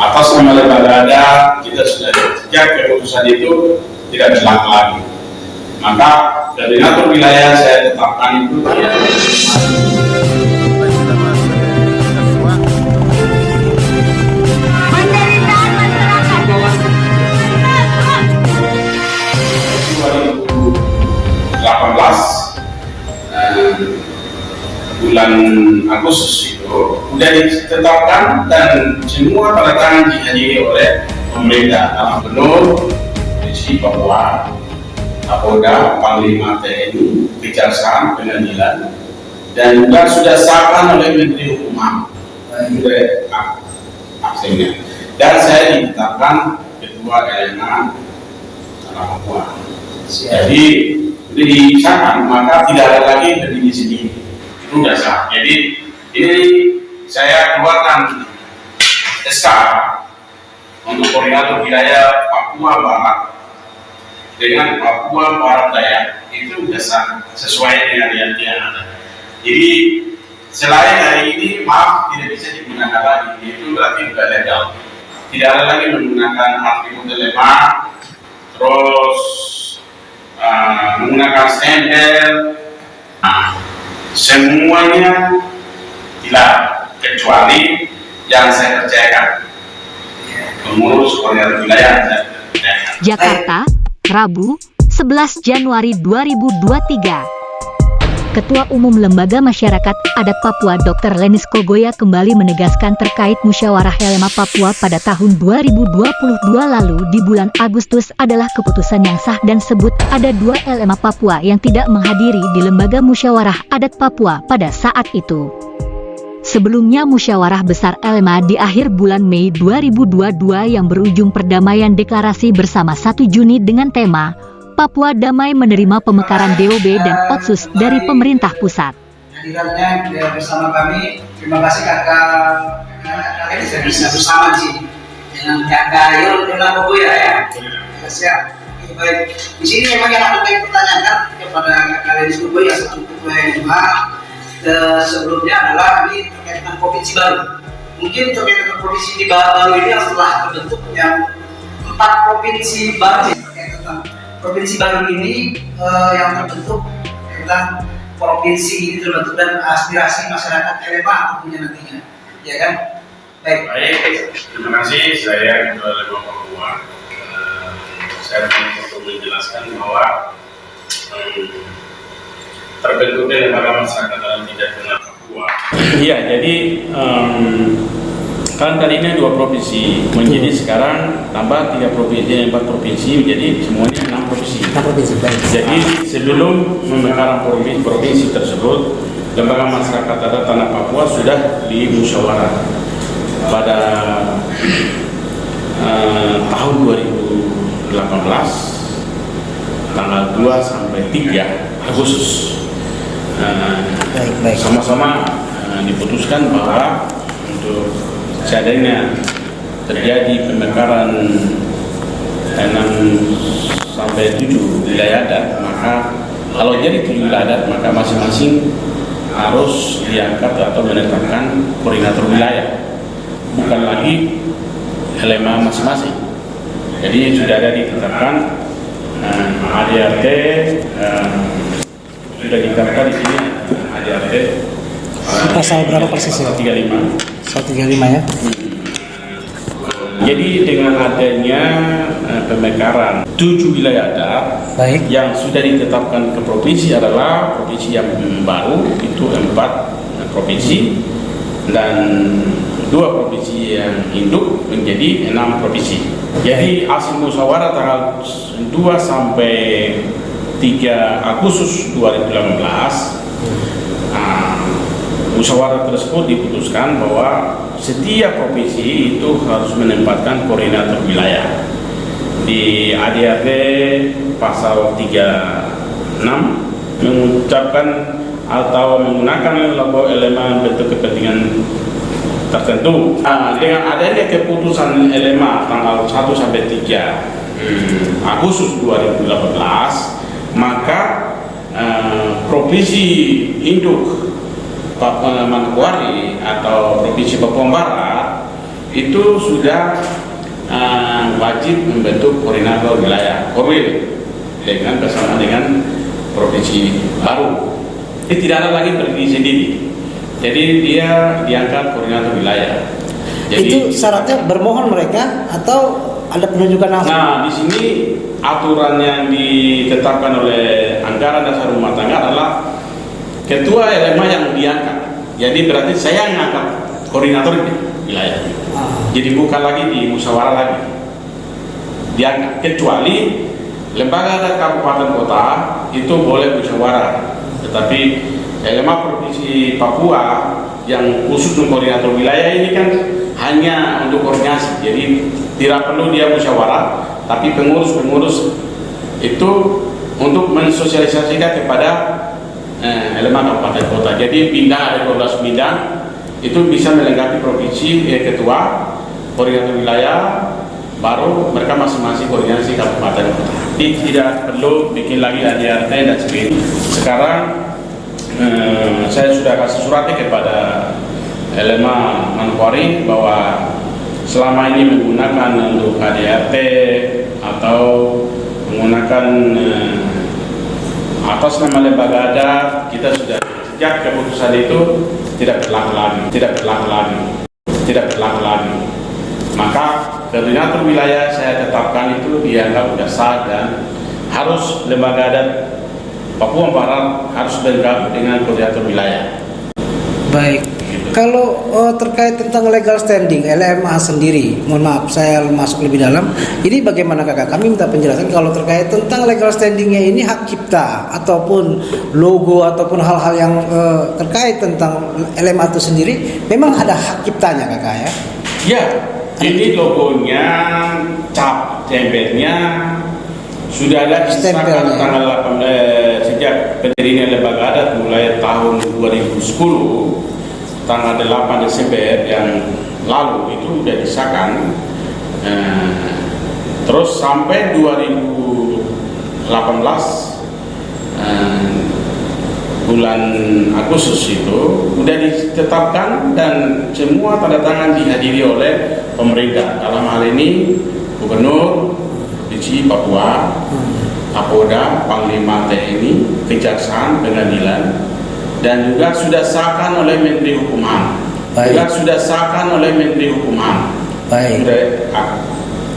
atas nama lembaga ada, kita sudah sejak keputusan itu tidak berlaku lagi. Maka koordinator wilayah saya tetapkan itu ya. Penderitaan masyarakat. 2018 bulan Agustus itu sudah ditetapkan dan semua tanda tangan dihadiri oleh pemerintah dalam bentuk Polisi Papua, Kapolda, Panglima TNI, Kejaksaan, Pengadilan, dan juga sudah sahkan oleh Menteri Hukum aksinya. Dan saya ditetapkan Ketua LMA Tanah Papua. Jadi disahkan, maka tidak ada lagi berdiri sendiri. Itu sudah sah. Jadi ini saya keluarkan SK untuk koordinator wilayah Papua Barat dengan Papua Barat Daya, itu sudah sah sesuai dengan yang ada. Jadi selain hari ini maaf tidak bisa digunakan lagi, itu berarti sudah legal. Tidak ada lagi menggunakan atribut LMA, terus menggunakan stempel, semuanya dilarang kecuali yang saya percayakan pengurus koordinator wilayah. Jakarta, Rabu, 11 Januari 2023. Ketua Umum Lembaga Masyarakat Adat Papua Dr. Lenis Kogoya kembali menegaskan terkait musyawarah LMA Papua pada tahun 2022 lalu di bulan Agustus adalah keputusan yang sah dan sebut ada 2 LMA Papua yang tidak menghadiri di Lembaga Musyawarah Adat Papua pada saat itu. Sebelumnya musyawarah besar LMA di akhir bulan Mei 2022 yang berujung perdamaian deklarasi bersama 1 Juni dengan tema Papua Damai menerima pemekaran DOB dan Otsus dari pemerintah pusat. Hadirannya bersama kami, terima kasih kakak ini saya bisa bersama sih dengan kakak Yul Tuna Kogoya ya. Siap. Baik, di sini memang yang aku ingin pertanyakan kepada kakak Lenis Kogoya satu ketua LMA sebelumnya adalah ini terkait dengan provinsi baru. Mungkin terkait dengan provinsi baru ini yang setelah terbentuk yang 4 provinsi baru terkait tentang provinsi baru ini yang terbentuk tentang provinsi ini terbentuk dan aspirasi masyarakat LMA tentunya nantinya, ya kan? Baik, Terima kasih. Saya Ketua LMA Papua. Saya ingin menjelaskan bahwa terbentuknya lembaga masyarakat dalam tidak benar Papua. Iya, jadi kan tadinya 2 provinsi, menjadi sekarang tambah 3 provinsi, 4 provinsi, menjadi semuanya 6 provinsi. 6 provinsi, baik. Jadi sebelum pemekaran provinsi tersebut, Lembaga Masyarakat Adat Tanah Papua sudah dimusyawarah pada tahun 2018, tanggal 2 sampai 3 Agustus. Sama-sama diputuskan bahwa untuk seandainya terjadi pemekaran 6 sampai 7 wilayah adat, maka kalau jadi 7 wilayah adat, maka masing-masing harus diangkat atau menetapkan koordinator wilayah, bukan lagi LMA masing-masing. Jadi sudah ada ditetapkan ADRT, sudah ditetapkan di sini ADRT. Pasal berapa persisnya? 135. 135 ya. Jadi dengan adanya pemekaran 7 wilayah adat, baik, yang sudah ditetapkan ke provinsi adalah provinsi yang baru, itu 4 provinsi, dan 2 provinsi yang induk menjadi 6 provinsi. Jadi hasil musyawarah tanggal 2 sampai 3 Agustus 2018, musyawarah tersebut diputuskan bahwa setiap provinsi itu harus menempatkan koordinator wilayah. Di ADRT pasal 36 mengucapkan atau menggunakan logo elemen bentuk kepentingan tertentu. Dengan adanya keputusan LMA tanggal 1 sampai 3 Agustus 2018, maka provinsi induk Manokwari atau provinsi Papua Barat itu sudah wajib membentuk koordinator wilayah Korwil dengan bersama dengan provinsi baru. Tidak ada lagi berdiri sendiri. Jadi dia diangkat koordinator wilayah. Jadi, itu syaratnya bermohon mereka atau ada penunjukan langsung? Nah, di sini aturan yang ditetapkan oleh anggaran dasar rumah tangga adalah ketua LMA yang diangkat. Jadi berarti saya yang angkat koordinator wilayah. Jadi bukan lagi di musyawarah lagi. Diangkat, kecuali lembaga kabupaten kota itu boleh musyawarah. Tetapi LMA Provinsi Papua yang khusus untuk koordinator wilayah ini kan hanya untuk koordinasi, jadi tidak perlu dia musyawarah, tapi pengurus-pengurus itu untuk mensosialisasikan kepada LMA Kabupaten Kota. Jadi pindah ada 12 bidang itu bisa melengkapi provinsi ketua koordinator wilayah, baru mereka masing-masing koordinasi kabupaten kota. Jadi tidak perlu bikin lagi ADRT dan sebagainya. Sekarang saya sudah kasih suratnya kepada LMA Manokwari bahwa selama ini menggunakan untuk ADRT atau menggunakan atas nama lembaga adat, kita sudah sejak keputusan itu tidak berlaku lagi. Maka koordinator wilayah saya tetapkan itu dianggap sudah sah dan harus lembaga adat Papua Barat harus bergabung dengan koordinator wilayah. Baik. Kalau terkait tentang legal standing LMA sendiri, mohon maaf saya masuk lebih dalam. Ini bagaimana kakak? Kami minta penjelasan kalau terkait tentang legal standingnya ini hak cipta ataupun logo ataupun hal-hal yang terkait tentang LMA itu sendiri, memang ada hak ciptanya kakak ya? Ya, ini logonya, cap tempelnya sudah ada disahkan tanggal 18 sejak pendirian lembaga adat mulai tahun 2010. Tanggal 8 Desember yang lalu itu sudah disahkan, terus sampai 2018 bulan Agustus itu sudah ditetapkan dan semua tanda tangan dihadiri oleh pemerintah, dalam hal ini Gubernur Provinsi Papua, Kapolda, Panglima TNI, Kejaksaan, Pengadilan, dan juga sudah sahkan oleh Menteri Hukum HAM. Juga sudah sahkan oleh Menteri Hukum HAM. Sudah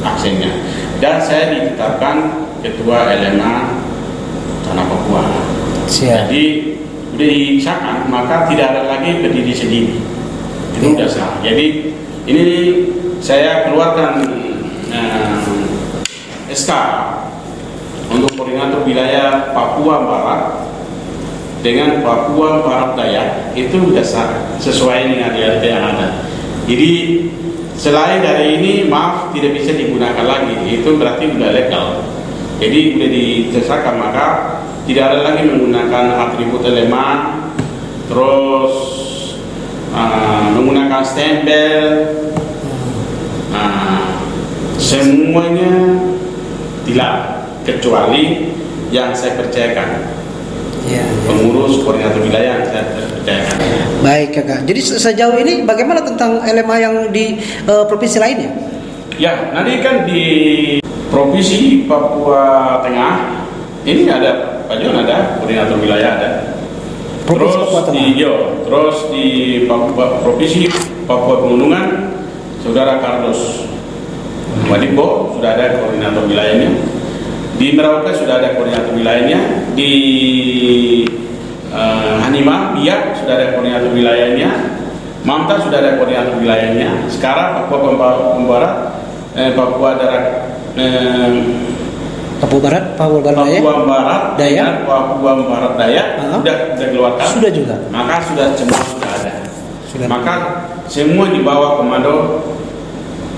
aksennya. Dan saya ditetapkan Ketua LMA Tanah Papua. Jadi sudah disahkan, maka tidak ada lagi berdiri sendiri. Itu sudah sah. Jadi ini saya keluarkan SK untuk koordinator wilayah Papua Barat dengan Papua Barat Daya itu sudah sah sesuai dengan ADRT yang ada. Jadi selain dari ini maaf tidak bisa digunakan lagi, itu berarti sudah legal. Jadi sudah disahkan, maka tidak ada lagi menggunakan atribut LMA, terus menggunakan stempel, semuanya tidak, kecuali yang saya percayakan. Pengurus koordinator wilayah yang saya percayakan. Baik kakak. Jadi sejauh ini bagaimana tentang LMA yang di provinsi lainnya? Ya, nanti kan di provinsi Papua Tengah ini ada Pak Jon, ada koordinator wilayah ada. Terus di provinsi Papua Pegunungan Saudara Carlos Wadimbo sudah ada koordinator wilayahnya. Di Merauke sudah ada koordinator wilayahnya. Di Hanima, Biak sudah ada koordinator wilayahnya. Mamta sudah ada koordinator wilayahnya. Sekarang Papua Barat, Papua Barat Daya sudah keluarkan. Sudah juga. Maka sudah semua sudah ada. Maka semua di bawah komando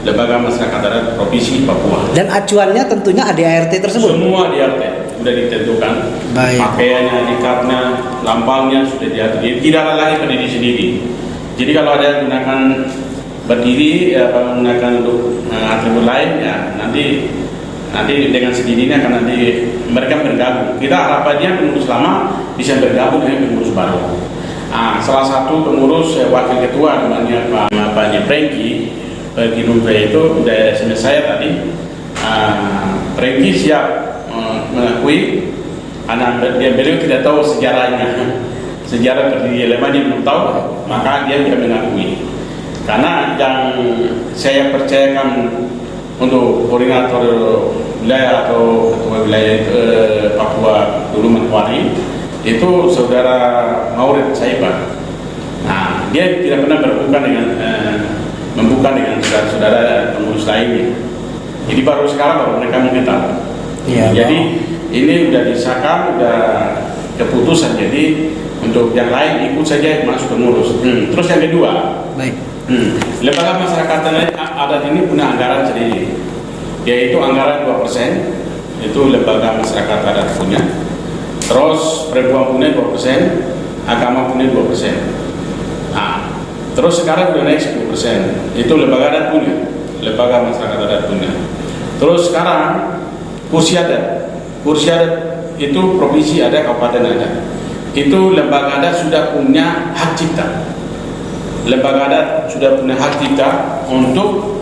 Lembaga Masyarakat Adat Provinsi Papua. Dan acuannya tentunya ADART tersebut. Semua ADART sudah ditentukan. Baik. Pakaiannya, dikatnya, lambangnya sudah diatur. Tidak ada lagi berdiri sendiri. Jadi kalau ada yang gunakan berdiri, menggunakan untuk atribut lain, ya nanti dengan sendirinya akan nanti mereka bergabung. Kita harapannya pengurus lama bisa bergabung dengan pengurus baru. Salah satu pengurus wakil ketua namanya Pak Franky Ginumpe itu udah SMS saya tadi, Prengki siap mengakui, anak beliau tidak tahu sejarahnya, sejarah berdiri LMA dia belum tahu, maka dia tidak mengakui. Karena yang saya percayakan untuk koordinator wilayah atau ketua wilayah Papua dulu Manokwari itu saudara Maurid Saiba. Nah, dia tidak pernah membuka dengan saudara pengurus lainnya. Jadi baru sekarang baru mereka mengenal. Iya, Jadi ini sudah disahkan, sudah keputusan. Jadi untuk yang lain ikut saja masuk pengurus. Terus yang kedua, Baik. lembaga masyarakat adat ini punya anggaran sendiri, yaitu anggaran 2%, itu lembaga masyarakat adat punya. Terus perempuan punya 2%, agama punya 2%. Nah, terus sekarang sudah naik 10%, itu lembaga adat punya, lembaga masyarakat adat punya. Terus sekarang kursi adat itu provinsi ada, kabupaten ada. Itu lembaga adat sudah punya hak cipta. Lembaga adat sudah punya hak cipta untuk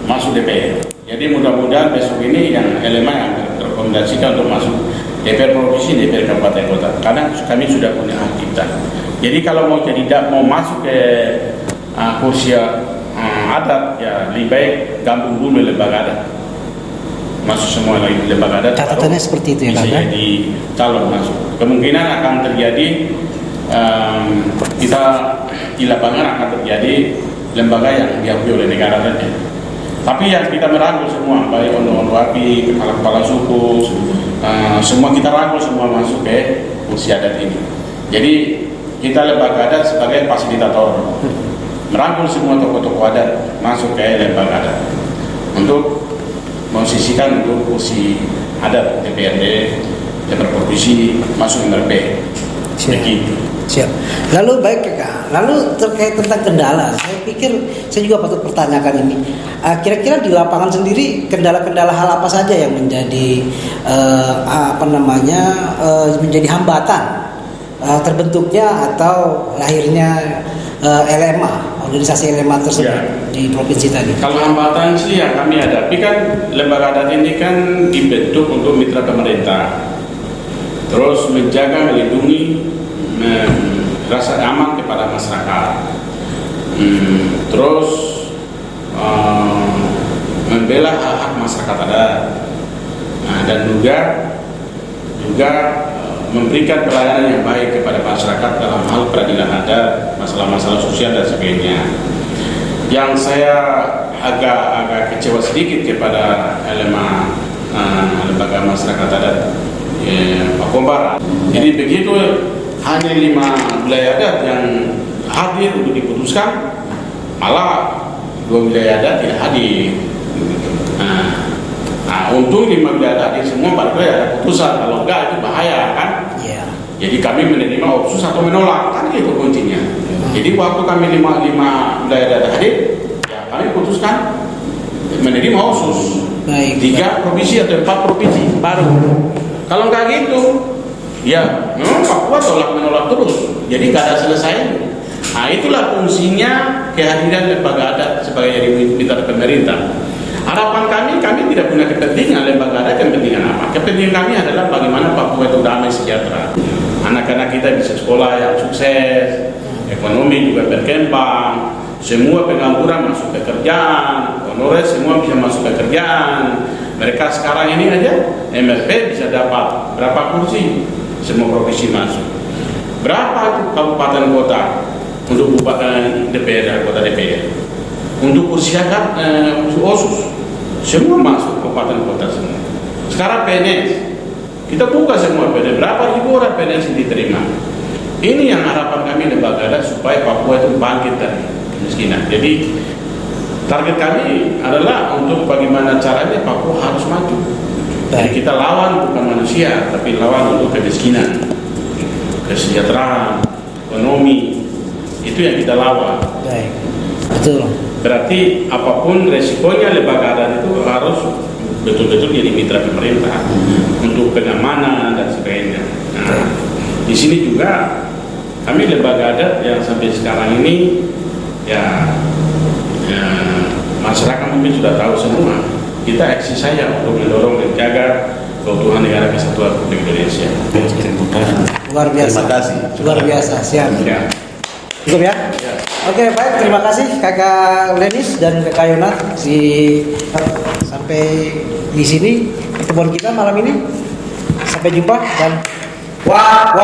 masuk DPR. Jadi mudah-mudahan besok ini yang elemen yang terrekomendasikan untuk masuk DPR provinsi, DPR kabupaten kota. Karena kami sudah punya hak cipta. Jadi kalau mau masuk ke kursi adat, ya lebih baik gabung dulu lembaga adat. Masuk semua lagi lembaga adat. Catatannya seperti itu ya, bisa Kak? jadi calon masuk. Kemungkinan akan terjadi kita di lapangan akan terjadi lembaga yang diakui oleh negara saja. Tapi yang kita merangkul semua, baik ondo-ondo api, kepala-kepala suku, semua kita rangkul semua masuk ke kursi adat ini. Jadi kita lembaga adat sebagai fasilitator, merangkul semua tokoh-tokoh adat masuk ke lembaga adat untuk memposisikan untuk kursi adat DPRD, DPR provinsi masuk MRP. Begitu. Siap. Lalu baik Kak, lalu terkait tentang kendala, saya pikir saya juga patut pertanyakan ini. Kira-kira di lapangan sendiri kendala-kendala hal apa saja yang menjadi menjadi hambatan terbentuknya atau lahirnya LMA, organisasi LMA tersebut di provinsi tadi? Kalau hambatan sih yang kami hadapi kan lembaga adat ini kan dibentuk untuk mitra pemerintah, terus menjaga, melindungi rasa aman kepada masyarakat, terus membela hak-hak masyarakat adat, dan juga memberikan pelayanan yang baik kepada masyarakat dalam hal peradilan adat, masalah-masalah sosial dan sebagainya. Yang saya agak kecewa sedikit kepada LMA, lembaga masyarakat adat Papua Barat. Jadi begitu hanya 5 wilayah adat yang hadir untuk diputuskan, malah 2 wilayah adat tidak hadir. Untung 5 wilayah adat semua baru ada putusan, kalau enggak itu bahaya kan? Yeah. Jadi kami menerima opsus atau menolak, kan itu kuncinya. Jadi waktu kami 5 wilayah adat hadir, ya kami putuskan menerima opsus. Baik. 3 provinsi atau 4 provinsi baru. Kalau enggak gitu, ya memang Papua menolak terus. Jadi nggak ada selesai. Nah itulah fungsinya kehadiran lembaga adat sebagai mitra pemerintah. Harapan kami tidak punya kepentingan lembaga adat. Kepentingan apa? Kepentingan kami adalah bagaimana Papua itu damai sejahtera. Anak-anak kita bisa sekolah yang sukses, ekonomi juga berkembang, semua pengangguran masuk ke kerjaan, honorer semua bisa masuk ke kerjaan. Mereka sekarang ini aja MRP bisa dapat berapa kursi, semua provinsi masuk. Berapa kabupaten kota untuk DPR, kota DPR? Untuk kursi adat, OSUS, semua masuk kabupaten kota semua. Sekarang PNS, kita buka semua PNS, berapa ribu orang PNS yang diterima. Ini yang harapan kami lembaga adat supaya Papua itu bangkit dari kemiskinan. Jadi target kami adalah untuk bagaimana caranya Papua harus maju. Jadi kita lawan bukan manusia, tapi lawan untuk kemiskinan, kesejahteraan, ekonomi. Itu yang kita lawan. Baik. Betul. Berarti apapun resikonya lembaga adat itu harus betul-betul jadi mitra pemerintah untuk pengamanan dan sebagainya. Nah, di sini juga kami lembaga adat yang sampai sekarang ini ya masyarakat mungkin sudah tahu semua, kita eksi saya untuk mendorong dan menjaga keutuhan negara kesatuan Republik Indonesia. Luar biasa. Terima kasih. Luar biasa. Siap. Ya. Cukup ya? Oke, baik. Terima kasih Kakak Lenis dan Kakak Yonat sampai di sini pertemuan kita malam ini. Sampai jumpa dan wah.